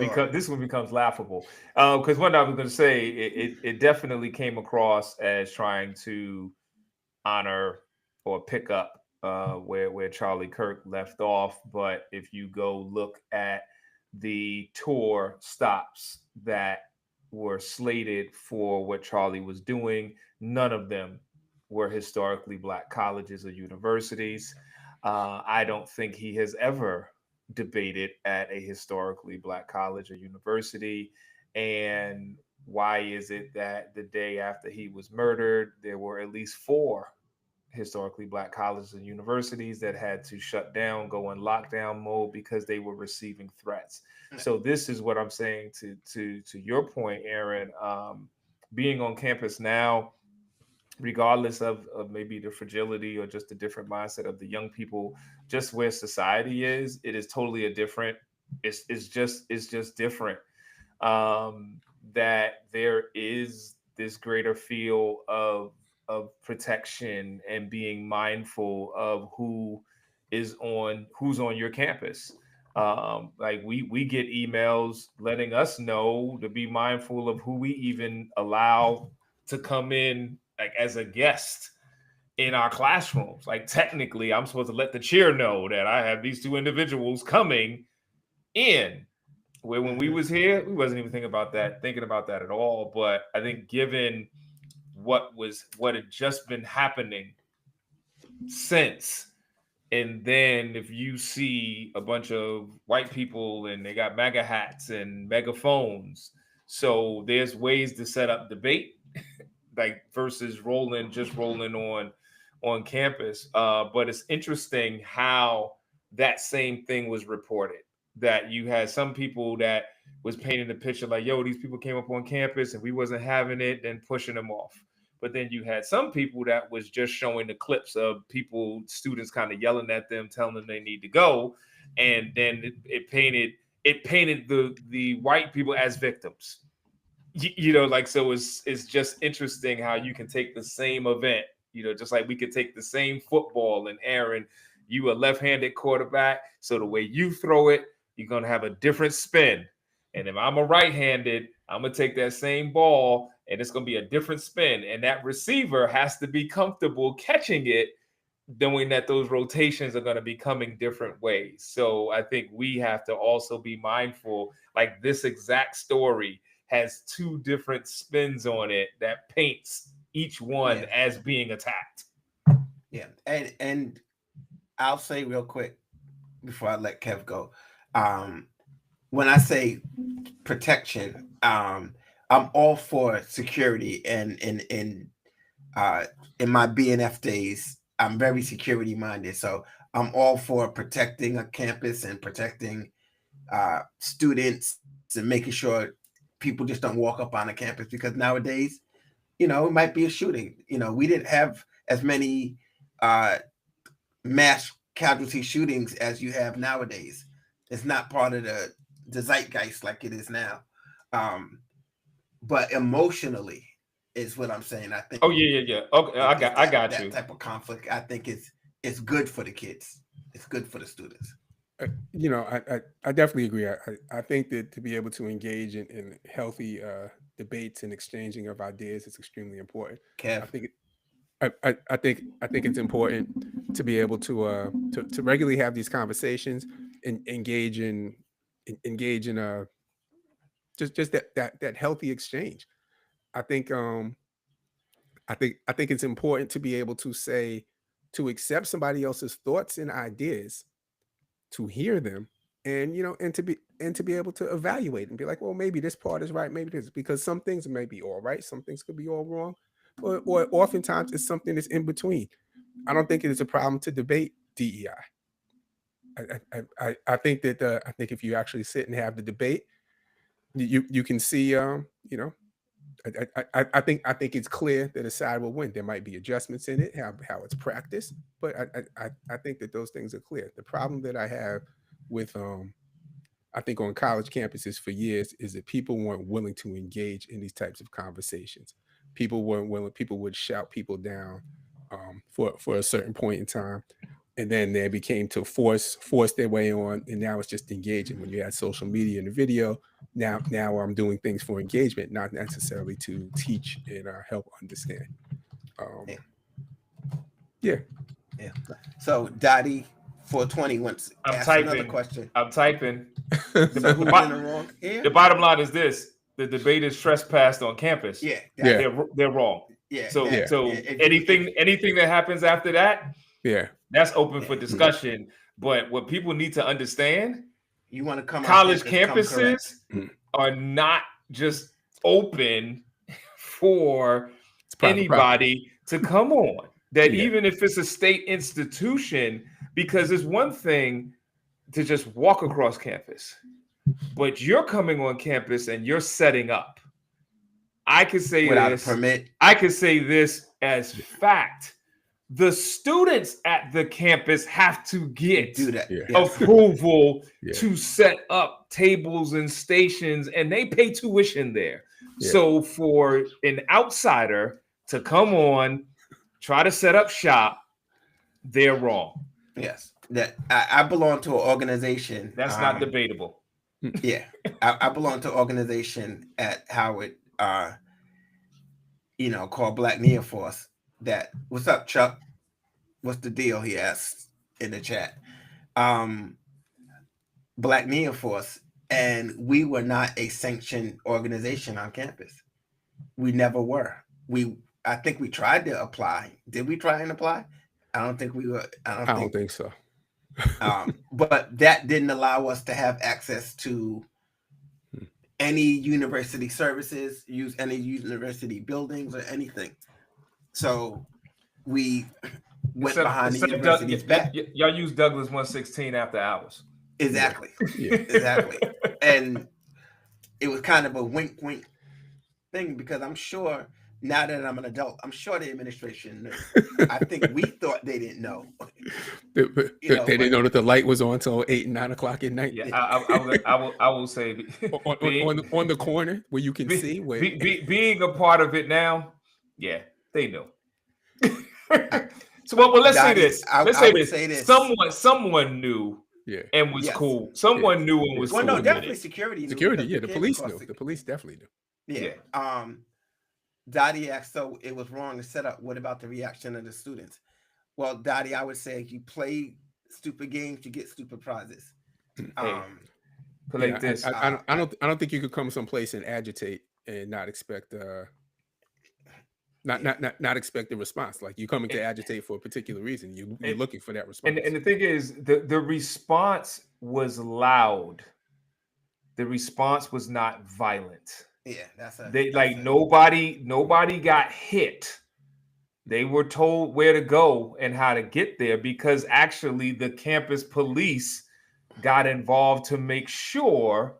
becomes laughable. Because what I was going to say, it definitely came across as trying to honor or pick up where Charlie Kirk left off. But if you go look at the tour stops that were slated for what Charlie was doing, none of them were historically black colleges or universities. I don't think he has ever debated at a historically black college or university. And why is it that the day after he was murdered, there were at least 4 historically black colleges and universities that had to shut down, go in lockdown mode because they were receiving threats? So this is what I'm saying to your point, Aaron. Being on campus now, regardless of maybe the fragility or just the different mindset of the young people, just where society is, it is totally a different. It's just different. That there is this greater feel of protection and being mindful of who's on your campus. Like we get emails letting us know to be mindful of who we even allow to come in, like as a guest in our classrooms. Like technically I'm supposed to let the chair know that I have these 2 individuals coming in, where when we was here, we wasn't even thinking about that at all. But I think given what had just been happening since. And then if you see a bunch of white people and they got MAGA hats and megaphones, so there's ways to set up debate, like versus rolling on campus. But it's interesting how that same thing was reported. That you had some people that was painting the picture like, yo, these people came up on campus and we wasn't having it, then pushing them off. But then you had some people that was just showing the clips of students kind of yelling at them, telling them they need to go. And then it painted the white people as victims. So it's just interesting how you can take the same event, just like we could take the same football and Aaron, you a left-handed quarterback. So the way you throw it, you're going to have a different spin. And if I'm a right-handed, I'm going to take that same ball and it's going to be a different spin. And that receiver has to be comfortable catching it, knowing that those rotations are going to be coming different ways. So I think we have to also be mindful, like this exact story has two different spins on it that paints each one as being attacked. Yeah. And I'll say real quick before I let Kev go. When I say protection, I'm all for security, and in my BNF days, I'm very security minded. So I'm all for protecting a campus and protecting students and making sure people just don't walk up on a campus, because nowadays, it might be a shooting. We didn't have as many mass casualty shootings as you have nowadays. It's not part of the zeitgeist like it is now. But emotionally is what I'm saying. I think. Oh yeah. Okay, I got you. That type of conflict, I think it's good for the kids. It's good for the students. I definitely agree. I think that to be able to engage in healthy debates and exchanging of ideas is extremely important. Kev. I think it's important to be able to regularly have these conversations and engage in just that healthy exchange. I think it's important to be able to accept somebody else's thoughts and ideas, to hear them, and to be able to evaluate and be like, well, maybe this part is right, maybe this, because some things may be all right, some things could be all wrong, or oftentimes it's something that's in between. I don't think it is a problem to debate DEI. I think that I think if you actually sit and have the debate, you can see I think it's clear that a side will win. There might be adjustments in it, how it's practiced, but I think that those things are clear. The problem that I have with I think on college campuses for years is that people weren't willing to engage in these types of conversations. People weren't willing. People would shout people down for a certain point in time, and then they became to force their way on, and now it's just engaging. When you add social media and the video, now I'm doing things for engagement, not necessarily to teach and help understand. Yeah. So Dottie 420 wants to ask another question. I'm typing. So who's in the wrong here? The bottom line is this: the debate is trespassed on campus. Yeah. They're wrong. Yeah. So anything that happens after that, that's open for discussion. But what people need to understand, you want to come college campuses are not just open for anybody to come on. That even if it's a state institution, because it's one thing to just walk across campus, but you're coming on campus and you're setting up. I could say without this. A permit. I could say this as fact. The students at the campus have to get approval to set up tables and stations, and they pay tuition there. So for an outsider to come on, try to set up shop, they're wrong. Yes. That I belong to an organization. That's not debatable. Yeah. I belong to an organization at Howard, called Black Neoforce. What's up, Chuck? What's the deal? He asked in the chat. Black Neoforce, and we were not a sanctioned organization on campus. We never were. We I think we tried to apply. Did we try and apply? I don't think we were. I I don't don't think. think so. But that didn't allow us to have access to Hmm. any university services, use any university buildings or anything. So we went behind the university's back. Y'all use Douglas 116 after hours. Exactly. Yeah. Exactly. And it was kind of a wink wink thing, because I'm sure now that I'm an adult, I'm sure the administration knew. I think we thought they didn't know. They, You know, they didn't but- know that the light was on until 8 and 9 o'clock at night. Yeah, I will say on the corner where you can see where being a part of it now, yeah, they know. So well, let's say this. Let's say this. Someone knew yeah. and was Yes. cool. Someone knew and was Well, cool. no, with definitely it. security. Knew, Security, because yeah, they the came police across knew. The police definitely knew. Yeah. Dottie asked, so it was wrong to set up. What about the reaction of the students? Well, Dottie, I would say if you play stupid games, you get stupid prizes. Play this. I don't think you could come someplace and agitate and not expect not expect the response. Like, you coming to agitate for a particular reason. You're looking for that response. And the thing is, the response was loud. The response was not violent. Yeah, Nobody got hit. They were told where to go and how to get there, because actually the campus police got involved to make sure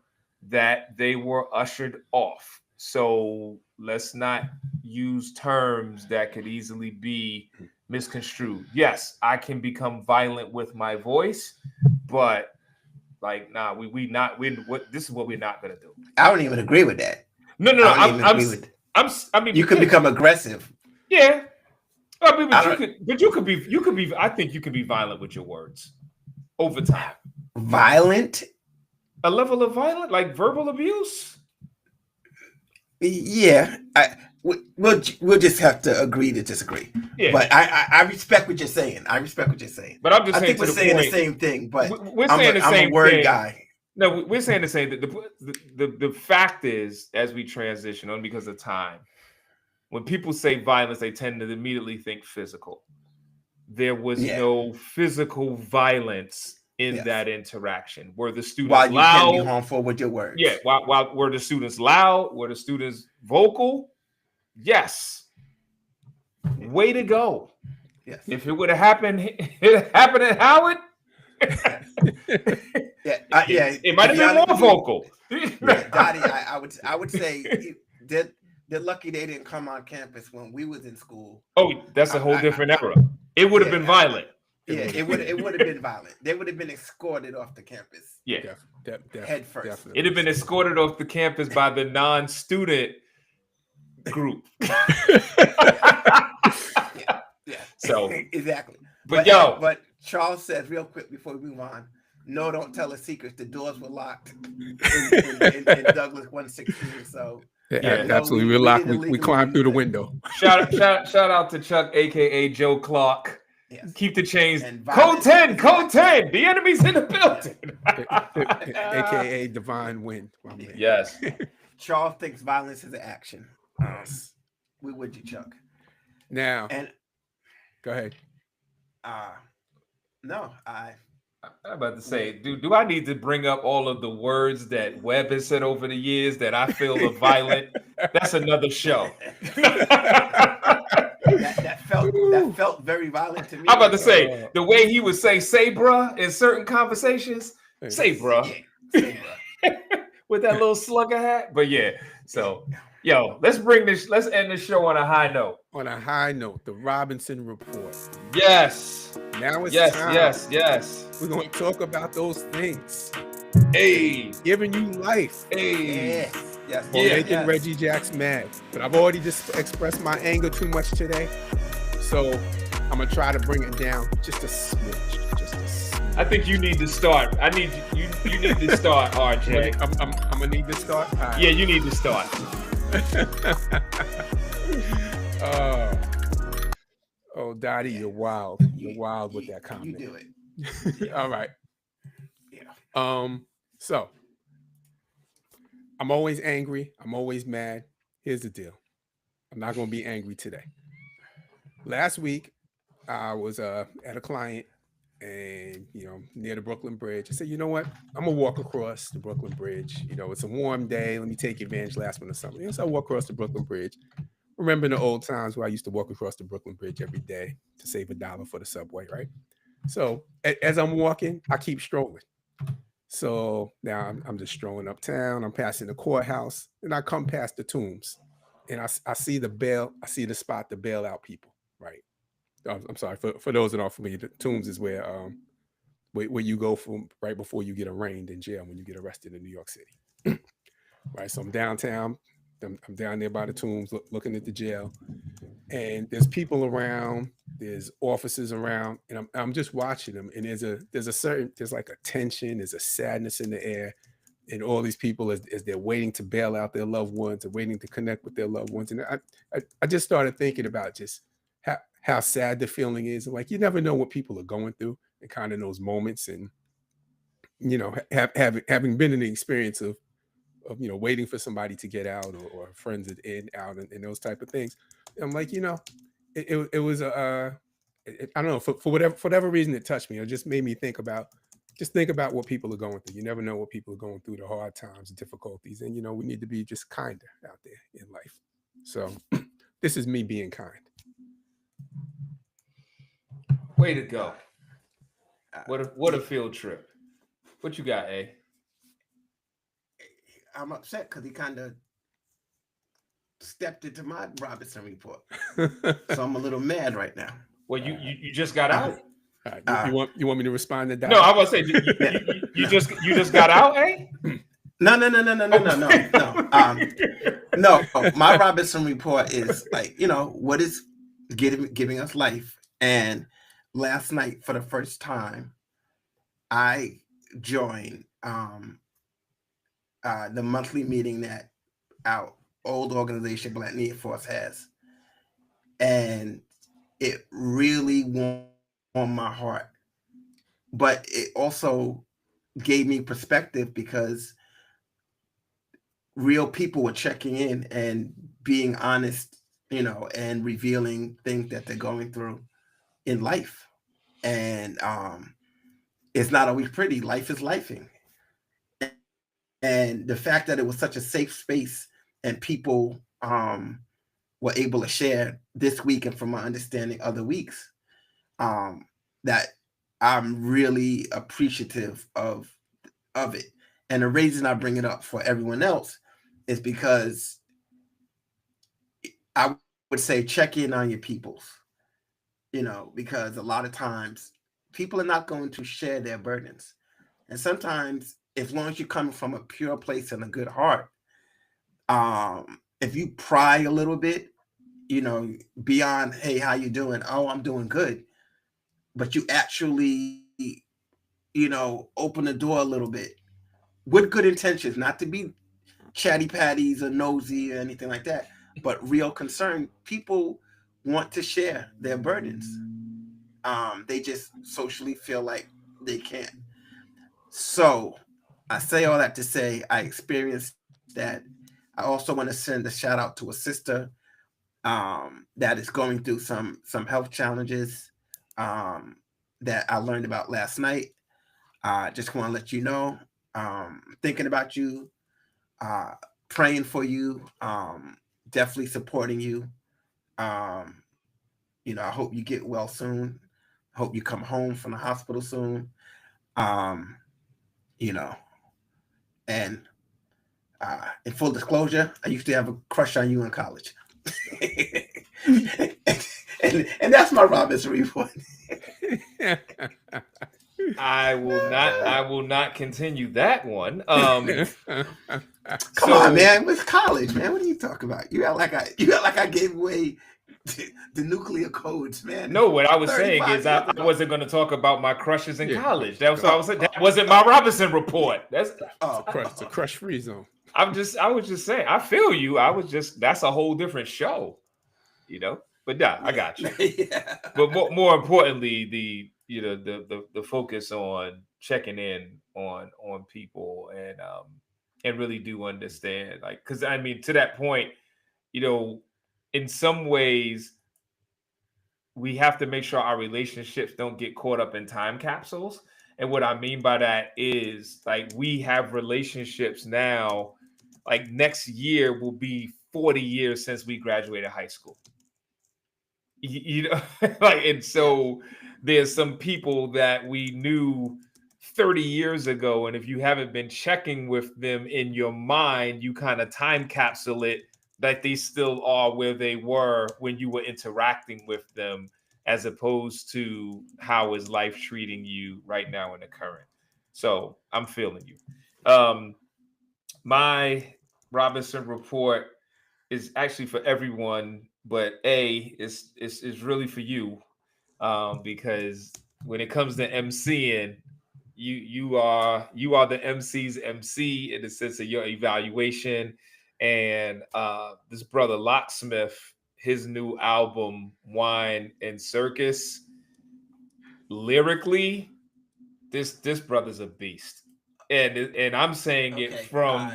that they were ushered off. So let's not use terms that could easily be misconstrued. Yes, I can become violent with my voice, but this is what we're not gonna do. I don't even agree with that. No. I mean, you can become aggressive. Yeah. I mean, you could be. I think you could be violent with your words over time. Violent? A level of violent, like verbal abuse. Yeah, we'll just have to agree to disagree. Yeah. But I respect what you're saying. But I'm just saying, I think we're saying the same thing. But we're saying the same I'm a word thing. guy. No, we're saying the same. The fact is, as we transition, only because of time, when people say violence, they tend to immediately think physical. There was no physical violence in that interaction. Were the students while you loud? can be harmful with your words. Yeah. While were the students loud? Were the students vocal? Yes. Way to go. Yes. If it would have happened, it happened at Howard. It might have been more vocal. Yeah, Dottie, I would say they're lucky they didn't come on campus when we was in school. Oh, that's a whole different era. It would have been violent. It would have been violent. They would have been escorted off the campus. Yeah, head first. Definitely. It'd have been escorted off the campus by the non-student group. Yeah. So exactly. But Charles says real quick before we move on. No, don't tell us secrets. The doors were locked in Douglas 116. So absolutely, we're locked. We climbed through the window. Shout out to Chuck, aka Joe Clark. Yes. Keep the chains. Code 10. The enemy's in the building. AKA Divine Wind. Yes. Charles thinks violence is an action. We with you, Chuck. Now, go ahead. No, I'm about to say, do I need to bring up all of the words that Webb has said over the years that I feel are violent? That's another show. that felt very violent to me. I'm about to say, the way he would say bruh in certain conversations, say bruh. Yeah, say bruh. With that little slugger hat. But yeah, so let's end this show on a high note. On a high note, the Robinson Report. Yes. Now it's time. Yes. We're going to talk about those things. Hey. Giving you life. Hey. Yes. Making Reggie Jacks mad. But I've already just expressed my anger too much today. So I'm going to try to bring it down just a smidge. I think you need to start. You need to start, RJ. I'm going to need to start? Right. Yeah, you need to start. Oh, Dottie, you're wild. You're wild with that comment. You do it. All right. Yeah. So I'm always angry. I'm always mad. Here's the deal. I'm not going to be angry today. Last week, I was at a client and, near the Brooklyn Bridge. I said, you know what? I'm going to walk across the Brooklyn Bridge. It's a warm day. Let me take advantage last one of summer. So I walk across the Brooklyn Bridge. Remember the old times where I used to walk across the Brooklyn Bridge every day to save $1 for the subway, right? So as I'm walking, I keep strolling. So now I'm just strolling uptown. I'm passing the courthouse, and I come past the tombs, and I see the bail. I see the spot to bail out people. Right. I'm sorry for those that aren't familiar. The tombs is where you go from right before you get arraigned in jail when you get arrested in New York City. Right. So I'm downtown. I'm down there by the tombs, looking at the jail, and there's people around. There's officers around, and I'm just watching them. And there's like a tension, there's a sadness in the air, and all these people as they're waiting to bail out their loved ones and waiting to connect with their loved ones. And I just started thinking about just how sad the feeling is. And like you never know what people are going through, and kind of those moments. And having been in the experience of waiting for somebody to get out or friends that in out and those type of things. I'm like, it was I don't know, for whatever reason it touched me. It just made me think about what people are going through. You never know what people are going through, the hard times, the difficulties, and we need to be just kinder out there in life. So this is me being kind. Way to go. What a field trip. What you got, A? I'm upset because he kind of stepped into my Robinson report, so I'm a little mad right now. Well, you just got out. You want me to respond to that? No, I was gonna say you just got out, eh? No. No. My Robinson report is like what is giving us life. And last night, for the first time, I joined the monthly meeting that our old organization, Black Need Force, has, and it really warmed my heart. But it also gave me perspective because real people were checking in and being honest, and revealing things that they're going through in life. And it's not always pretty. Life is lifing. And the fact that it was such a safe space and people were able to share this week, and from my understanding other weeks, that I'm really appreciative of it. And the reason I bring it up for everyone else is because I would say check in on your peoples, because a lot of times people are not going to share their burdens. And sometimes, as long as you're coming from a pure place and a good heart, if you pry a little bit, beyond, hey, how you doing? Oh, I'm doing good. But you actually, open the door a little bit with good intentions, not to be chatty patties or nosy or anything like that, but real concern. People want to share their burdens. They just socially feel like they can't. So I say all that to say I experienced that. I also want to send a shout out to a sister that is going through some health challenges that I learned about last night. Just want to let you know, thinking about you, praying for you, definitely supporting you. I hope you get well soon. Hope you come home from the hospital soon. You know, and in full disclosure, I used to have a crush on you in college. and that's my Robinson report. I will not continue that one. Come on, man. It's college, man. What are you talking about? You act like I gave away the nuclear codes, man. No, what I was saying is I wasn't going to talk about my crushes in college. That was what I was saying. That wasn't my Robinson report. That's it's a crush free zone. I was just saying, I feel you. That's a whole different show, But yeah, I got you. Yeah. But more importantly, the focus on checking in on people and really do understand, like, because I mean, to that point, in some ways, we have to make sure our relationships don't get caught up in time capsules. And what I mean by that is, like, we have relationships now, like next year will be 40 years since we graduated high school. You know, like, and so there's some people that we knew 30 years ago, and if you haven't been checking with them in your mind, you kind of time capsule it that they still are where they were when you were interacting with them, as opposed to how is life treating you right now in the current. So I'm feeling you. My Robinson report is actually for everyone, but it's really for you, because when it comes to MCing, you are the MC's MC in the sense of your evaluation. And this brother Locksmith, his new album Wine and Circus, lyrically, this brother's a beast, and I'm saying it Okay. from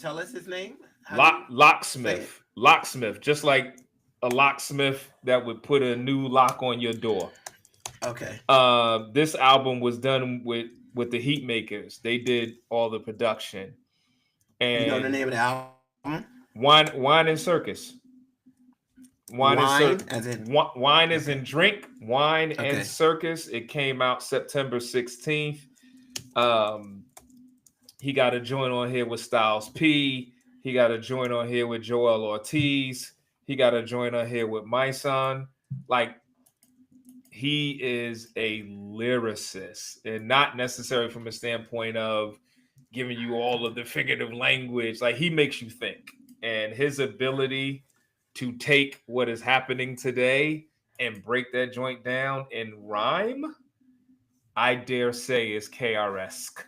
Tell us his name. How do you say it? locksmith, just like a locksmith that would put a new lock on your door. Okay. This album was done with the Heat Makers. They did all the production. You know the And name of the album? Wine and Circus. Wine as in Wine is okay. in drink. Wine and Okay. Circus. It came out September 16th. He got a joint on here with Styles P. He got a joint on here with Joel Ortiz. He got a joint on here with my son. Like, he is a lyricist, and not necessarily from a standpoint of giving you all of the figurative language. Like, he makes you think, and his ability to take what is happening today and break that joint down in rhyme, I dare say, is KRS-esque.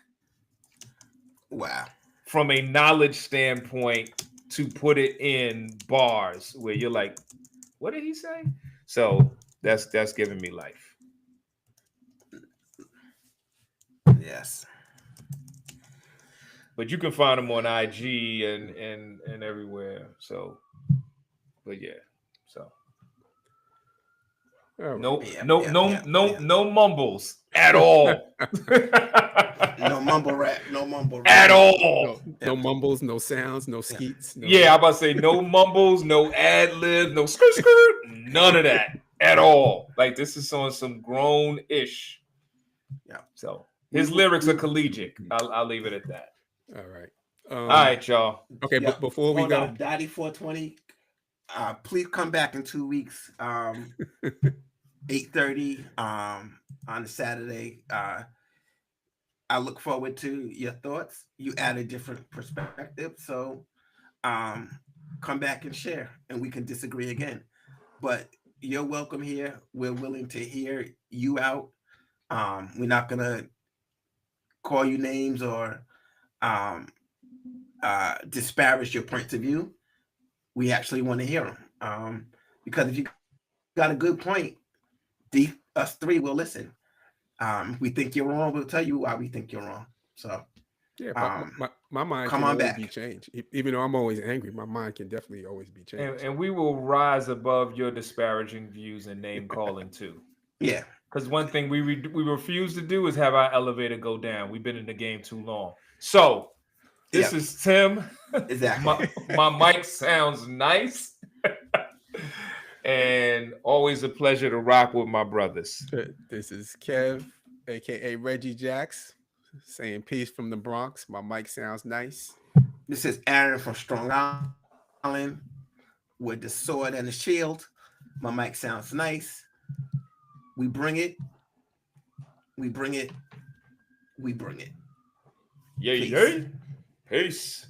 Wow. From a knowledge standpoint, to put it in bars where you're like, what did he say? So that's giving me life. Yes. But you can find him on IG and everywhere. So, but yeah. So All right. no mumbles at all. No mumble rap. No mumble rap. At all. No mumbles, no sounds, no skeets. No, Yeah, I'm about to say no mumbles, no ad lib, no skirt skirt, none of that at all. Like, this is on some grown-ish. Yeah. So his lyrics are collegiate. I'll leave it at that. All right. All right, y'all. Okay, Yeah. but before we Hold go, on, Daddy 420. Please come back in 2 weeks. 8:30 on a Saturday. I look forward to your thoughts. You add a different perspective. So come back and share, and we can disagree again. But you're welcome here. We're willing to hear you out. We're not gonna call you names or disparage your points of view. We actually want to hear them. Because if you got a good point, us three will listen. We think you're wrong, we'll tell you why we think you're wrong. So yeah, my mind come can on always back. be changed. Even though I'm always angry, my mind can definitely always be changed. And we will rise above your disparaging views and name calling too. Yeah. Because one thing we refuse to do is have our elevator go down. We've been in the game too long. So this is Tim. Exactly. my mic sounds nice. And always a pleasure to rock with my brothers. This is Kev, aka Reggie Jacks, saying peace from the Bronx. My mic sounds nice. This is Aaron from Strong Island with the sword and the shield. My mic sounds nice. We bring it. We bring it. We bring it. Yay, Peace. yay. Peace.